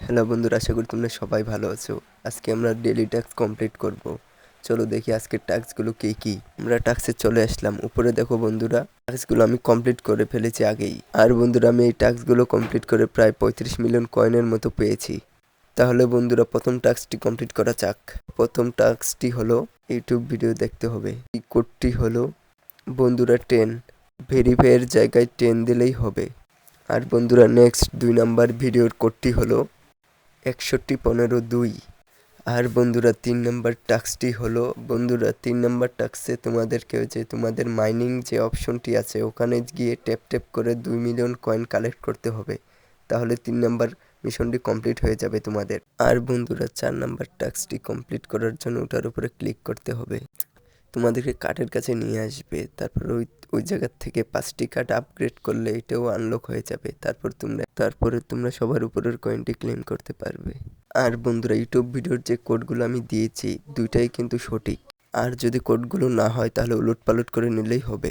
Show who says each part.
Speaker 1: Hello বন্ধুরা, আশা করি তোমরা সবাই ভালো আছো। আজকে আমরা ডেইলি টাস্ক কমপ্লিট করব। চলো দেখি আজকের টাস্কগুলো কী কী। আমরা টাস্কে চলে আসলাম। উপরে দেখো বন্ধুরা, টাস্কগুলো আমি কমপ্লিট করে ফেলেছি আগেই। আর বন্ধুরা, আমি এই টাস্কগুলো কমপ্লিট করে প্রায় 35 মিলিয়ন কয়েনের মতো পেয়েছি। তাহলে বন্ধুরা, প্রথম টাস্কটি কমপ্লিট করা যাক। প্রথম টাস্কটি হলো ইউটিউব ভিডিও দেখতে হবে। এই কোডটি হলো বন্ধুরা 10। ভেরিফাইয়ের জায়গায় 10 দিলেই হবে। আর বন্ধুরা, নেক্সট 2 নাম্বার ভিডিওর কোডটি হলো 6115 2। আর বন্ধুরা, 3 নাম্বার টাস্কটি হলো বন্ধুরা 3 নাম্বার টাস্কে তোমাদেরকে যে তোমাদের মাইনিং যে অপশনটি আছে ওখানে গিয়ে ট্যাপ ট্যাপ করে 2 মিলিয়ন কয়েন কালেক্ট করতে হবে। তাহলে 3 নাম্বার মিশনটি কমপ্লিট হয়ে যাবে তোমাদের। আর বন্ধুরা, 4 নাম্বার টাস্কটি কমপ্লিট করার জন্য ওটার উপরে ক্লিক করতে হবে। তোমাদেরকে কার্ডের কাছে নিয়ে আসবে। তারপর ওই ওই জায়গার থেকে 5টি কার্ড আপগ্রেড করলে এটাও আনলক হয়ে যাবে। তারপরে তোমরা সবার উপরের কয়েনটি ক্লেম করতে পারবে। আর বন্ধুরা, ইউটিউব ভিডিওর যে কোডগুলো আমি দিয়েছি দুইটাই কিন্তু সঠিক। আর যদি কোডগুলো না হয় তাহলে উলটপালট করে নিলেই হবে।